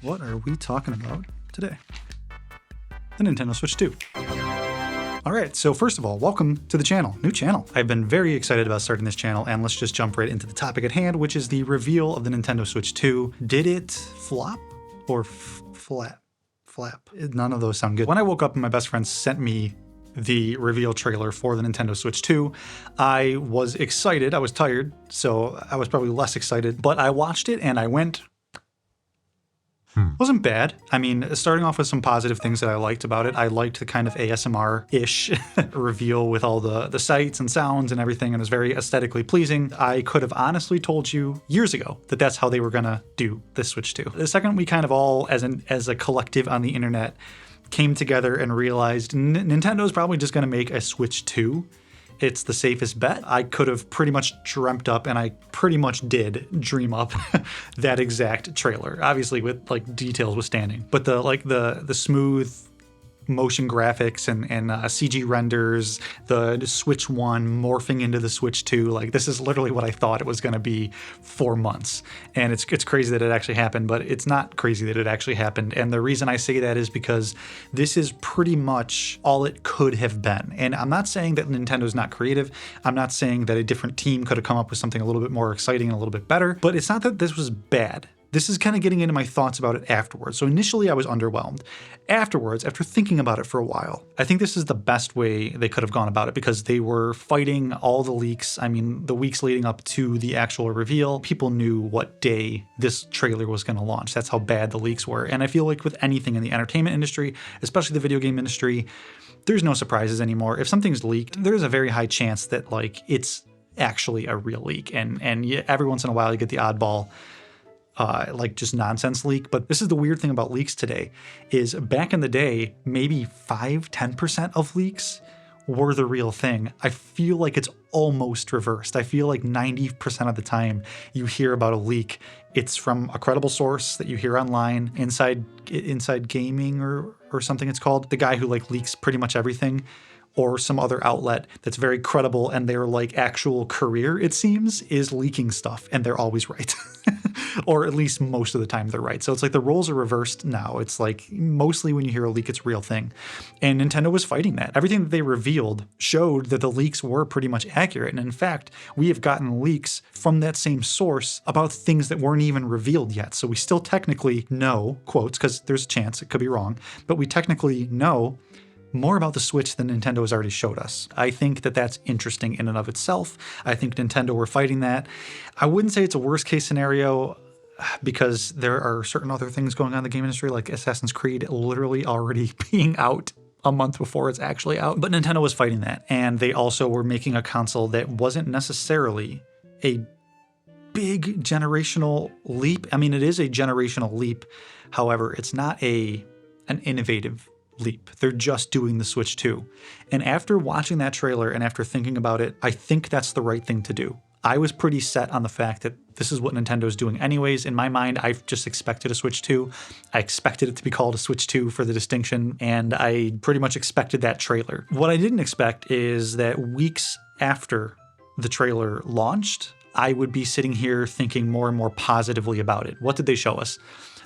What are we talking about today? The Nintendo Switch 2. All right, so first of all, welcome to the channel, new channel. I've been very excited about starting this channel, and let's just jump right into the topic at hand, which is the reveal of the Nintendo Switch 2. Did it flop or flap? None of those sound good. When I woke up and my best friend sent me the reveal trailer for the Nintendo Switch 2, I was excited. I was tired, so I was probably less excited, but I watched it and I went, wasn't bad. I mean, starting off with some positive things that I liked about it. I liked the kind of ASMR-ish reveal with all the sights and sounds and everything, and it was very aesthetically pleasing. I could have honestly told you years ago that that's how they were gonna do this Switch 2. The second we kind of all, as a collective on the internet, came together and realized Nintendo's probably just gonna make a Switch 2. It's the safest bet. I could have pretty much dreamt up, and I pretty much did dream up that exact trailer, obviously with like details withstanding. But the smooth motion graphics and CG renders, the Switch 1 morphing into the Switch 2, like this is literally what I thought it was going to be for months. And it's crazy that it actually happened, but it's not crazy that it actually happened. And the reason I say that is because this is pretty much all it could have been. And I'm not saying that Nintendo's not creative. I'm not saying that a different team could have come up with something a little bit more exciting and a little bit better, but it's not that this was bad. This is kind of getting into my thoughts about it afterwards. So initially I was underwhelmed. Afterwards, after thinking about it for a while, I think this is the best way they could have gone about it, because they were fighting all the leaks. I mean, the weeks leading up to the actual reveal, people knew what day this trailer was going to launch. That's how bad the leaks were. And I feel like with anything in the entertainment industry, especially the video game industry, there's no surprises anymore. If something's leaked, there's a very high chance that like it's actually a real leak. And every once in a while you get the oddball like just nonsense leak. But this is the weird thing about leaks today, is back in the day, maybe 5-10% of leaks were the real thing. I feel like it's almost reversed. I feel like 90% of the time you hear about a leak, it's from a credible source that you hear online, Inside Gaming or something it's called. The guy who like leaks pretty much everything, or some other outlet that's very credible, and their like actual career, it seems, is leaking stuff, and they're always right. Or at least most of the time they're right. So it's like the roles are reversed now. It's like mostly when you hear a leak, it's a real thing. And Nintendo was fighting that. Everything that they revealed showed that the leaks were pretty much accurate. And in fact, we have gotten leaks from that same source about things that weren't even revealed yet. So we still technically know, quotes, because there's a chance it could be wrong, but we technically know more about the Switch than Nintendo has already showed us. I think that that's interesting in and of itself. I think Nintendo were fighting that. I wouldn't say it's a worst case scenario, because there are certain other things going on in the game industry, like Assassin's Creed literally already being out a month before it's actually out. But Nintendo was fighting that, and they also were making a console that wasn't necessarily a big generational leap. I mean, it is a generational leap. However, it's not an innovative leap. They're just doing the Switch 2. And after watching that trailer and after thinking about it, I think that's the right thing to do. I was pretty set on the fact that this is what Nintendo's doing anyways. In my mind, I've just expected a Switch 2. I expected it to be called a Switch 2 for the distinction, and I pretty much expected that trailer. What I didn't expect is that weeks after the trailer launched, I would be sitting here thinking more and more positively about it. What did they show us?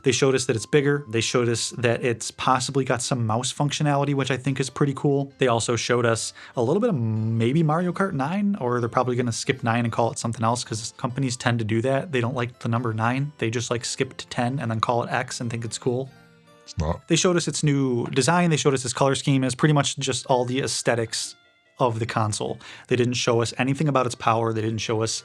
They showed us that it's bigger. They showed us that it's possibly got some mouse functionality, which I think is pretty cool. They also showed us a little bit of maybe Mario Kart 9, or they're probably going to skip 9 and call it something else, because companies tend to do that. They don't like the number 9. They just like skip to 10 and then call it X and think it's cool. It's not. They showed us its new design. They showed us its color scheme. It's pretty much just all the aesthetics of the console. They didn't show us anything about its power. They didn't show us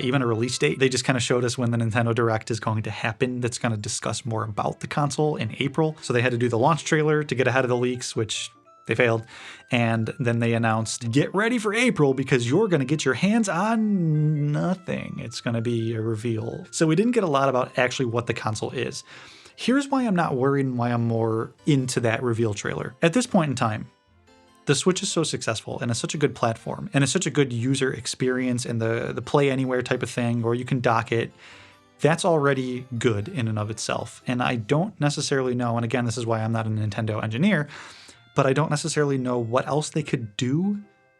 even a release date. They just kind of showed us when the Nintendo Direct is going to happen. That's going to discuss more about the console in April. So they had to do the launch trailer to get ahead of the leaks, which they failed. And then they announced, get ready for April, because you're going to get your hands on nothing. It's going to be a reveal. So we didn't get a lot about actually what the console is. Here's why I'm not worried and why I'm more into that reveal trailer. At this point in time, the Switch is so successful, and it's such a good platform, and it's such a good user experience, and the play anywhere type of thing, or you can dock it. That's already good in and of itself. And I don't necessarily know, and again, this is why I'm not a Nintendo engineer, but I don't necessarily know what else they could do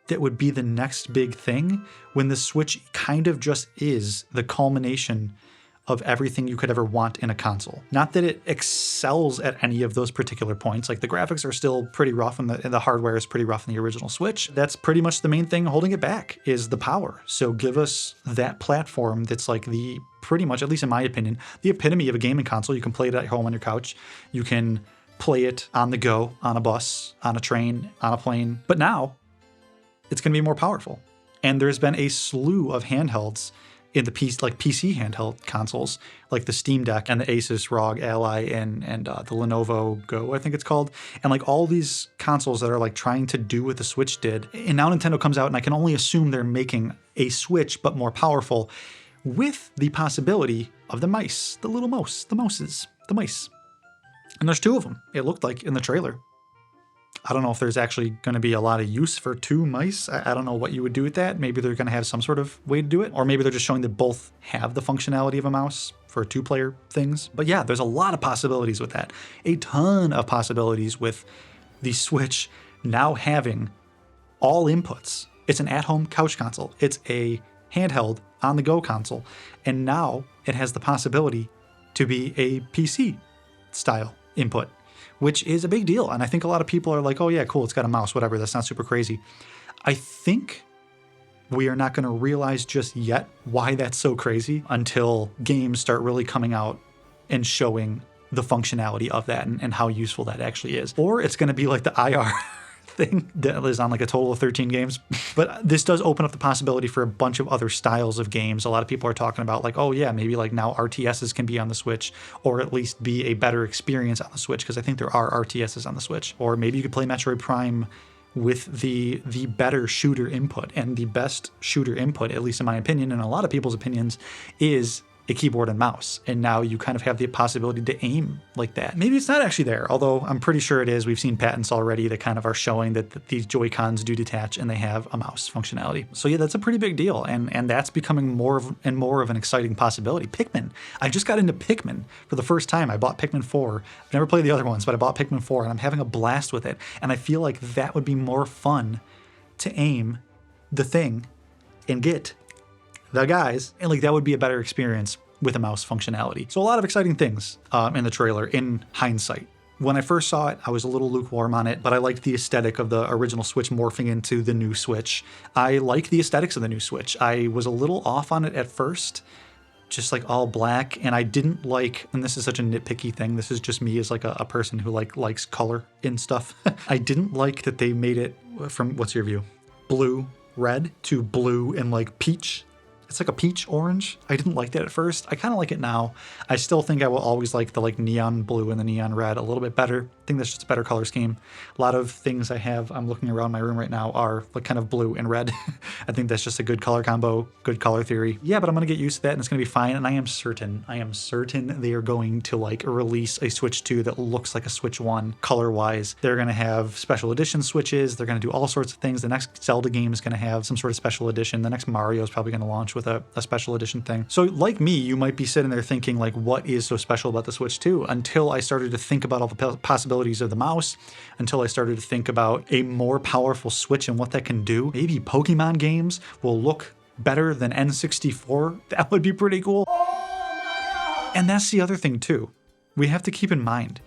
that would be the next big thing when the Switch kind of just is the culmination of everything you could ever want in a console. Not that it excels at any of those particular points. Like the graphics are still pretty rough and the hardware is pretty rough in the original Switch. That's pretty much the main thing holding it back is the power. So give us that platform that's like the pretty much, at least in my opinion, the epitome of a gaming console. You can play it at home on your couch. You can play it on the go, on a bus, on a train, on a plane. But now it's going to be more powerful. And there's been a slew of handhelds in the PC handheld consoles, like the Steam Deck and the Asus ROG Ally and the Lenovo Go, I think it's called. And like all these consoles that are like trying to do what the Switch did. And now Nintendo comes out and I can only assume they're making a Switch, but more powerful with the possibility of the mice, the little mouse, the mice. And there's 2 of them, it looked like in the trailer. I don't know if there's actually going to be a lot of use for 2 mice. I don't know what you would do with that. Maybe they're going to have some sort of way to do it. Or maybe they're just showing that both have the functionality of a mouse for 2-player things. But yeah, there's a lot of possibilities with that. A ton of possibilities with the Switch now having all inputs. It's an at-home couch console. It's a handheld on-the-go console. And now it has the possibility to be a PC-style input, which is a big deal. And I think a lot of people are like, oh yeah, cool, it's got a mouse, whatever, that's not super crazy. I think we are not going to realize just yet why that's so crazy until games start really coming out and showing the functionality of that and how useful that actually is. Or it's going to be like the IR thing that is on like a total of 13 games. But this does open up the possibility for a bunch of other styles of games. A lot of people are talking about like, oh yeah, maybe like now RTSs can be on the Switch, or at least be a better experience on the Switch, because I think there are RTSs on the Switch. Or maybe you could play Metroid Prime with the better shooter input. And the best shooter input, at least in my opinion, and a lot of people's opinions, is a keyboard and mouse. And now you kind of have the possibility to aim like that. Maybe it's not actually there, although I'm pretty sure it is. We've seen patents already that kind of are showing that these Joy-Cons do detach and they have a mouse functionality. So yeah, that's a pretty big deal. And that's becoming more and more of an exciting possibility. Pikmin. I just got into Pikmin for the first time. I bought Pikmin 4. I've never played the other ones, but I bought Pikmin 4 and I'm having a blast with it. And I feel like that would be more fun to aim the thing and get the guys, and like that would be a better experience with a mouse functionality. So a lot of exciting things in the trailer in hindsight. When I first saw it, I was a little lukewarm on it, but I liked the aesthetic of the original Switch morphing into the new Switch. I like the aesthetics of the new Switch. I was a little off on it at first, just like all black, and I didn't like, and this is such a nitpicky thing, this is just me as like a person who likes color in stuff. I didn't like that they made it from, what's your view? Blue, red to blue and like peach. It's like a peach orange. I didn't like that at first. I kind of like it now. I still think I will always like the like neon blue and the neon red a little bit better. I think that's just a better color scheme. A lot of things I have, I'm looking around my room right now, are like kind of blue and red. I think that's just a good color combo, good color theory. Yeah, but I'm gonna get used to that and it's gonna be fine. And I am certain they are going to like release a Switch 2 that looks like a Switch 1 color-wise. They're gonna have special edition Switches. They're gonna do all sorts of things. The next Zelda game is gonna have some sort of special edition. The next Mario is probably gonna launch with a special edition thing. So like me, you might be sitting there thinking like, what is so special about the Switch 2? Until I started to think about all the possibilities of the mouse, until I started to think about a more powerful Switch and what that can do. Maybe Pokemon games will look better than N64. That would be pretty cool. And that's the other thing too. We have to keep in mind,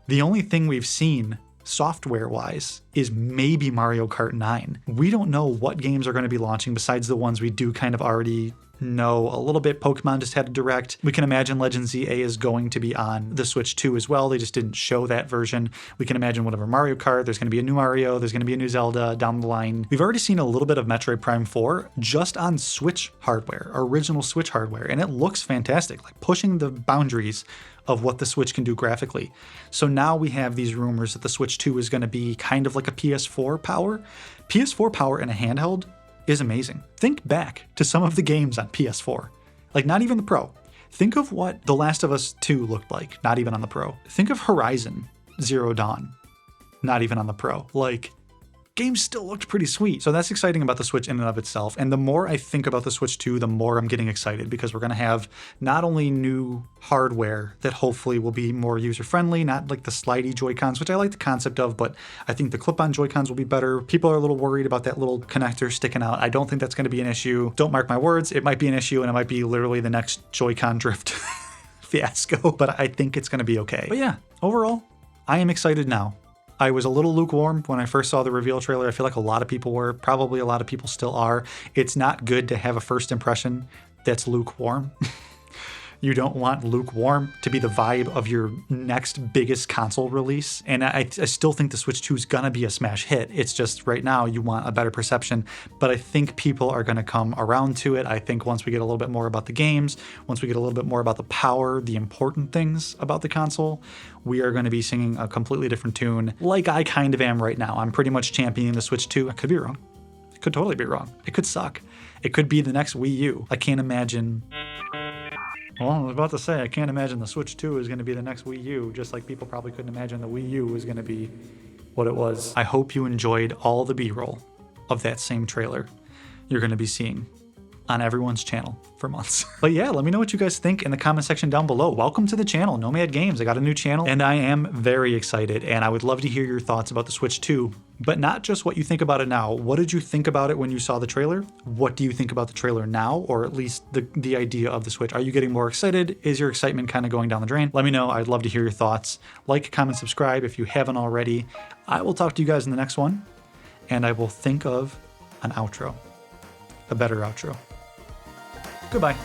the only thing we've seen software-wise is maybe Mario Kart 9. We don't know what games are going to be launching besides the ones we do kind of already know a little bit. Pokemon just had a direct. We can imagine Legend ZA is going to be on the Switch 2 as well. They just didn't show that version. We can imagine whatever Mario Kart, there's going to be a new Mario, there's going to be a new Zelda down the line. We've already seen a little bit of Metroid Prime 4 just on Switch hardware, original Switch hardware, and it looks fantastic, like pushing the boundaries of what the Switch can do graphically. So now we have these rumors that the Switch 2 is going to be kind of like a PS4 power. PS4 power in a handheld is amazing. Think back to some of the games on PS4, like not even the Pro. Think of what The Last of Us 2 looked like, not even on the Pro. Think of Horizon Zero Dawn, not even on the Pro. Like, games still looked pretty sweet. So that's exciting about the Switch in and of itself. And the more I think about the Switch 2, the more I'm getting excited because we're going to have not only new hardware that hopefully will be more user-friendly, not like the slidey Joy-Cons, which I like the concept of, but I think the clip-on Joy-Cons will be better. People are a little worried about that little connector sticking out. I don't think that's going to be an issue. Don't mark my words. It might be an issue and it might be literally the next Joy-Con drift fiasco, but I think it's going to be okay. But yeah, overall, I am excited now. I was a little lukewarm when I first saw the reveal trailer. I feel like a lot of people were, probably a lot of people still are. It's not good to have a first impression that's lukewarm. You don't want lukewarm to be the vibe of your next biggest console release. And I still think the Switch 2 is gonna be a smash hit. It's just right now you want a better perception, but I think people are gonna come around to it. I think once we get a little bit more about the games, once we get a little bit more about the power, the important things about the console, we are gonna be singing a completely different tune like I kind of am right now. I'm pretty much championing the Switch 2. I could be wrong. I could totally be wrong. It could suck. It could be the next Wii U. I can't imagine. Well, I was about to say, I can't imagine the Switch 2 is going to be the next Wii U, just like people probably couldn't imagine the Wii U was going to be what it was. I hope you enjoyed all the B-roll of that same trailer you're going to be seeing on everyone's channel for months. But yeah, let me know what you guys think in the comment section down below. Welcome to the channel, Nomad Games. I got a new channel and I am very excited and I would love to hear your thoughts about the Switch 2, but not just what you think about it now. What did you think about it when you saw the trailer? What do you think about the trailer now, or at least the idea of the Switch? Are you getting more excited? Is your excitement kind of going down the drain? Let me know. I'd love to hear your thoughts. Like, comment, subscribe if you haven't already. I will talk to you guys in the next one and I will think of an outro, a better outro. Goodbye.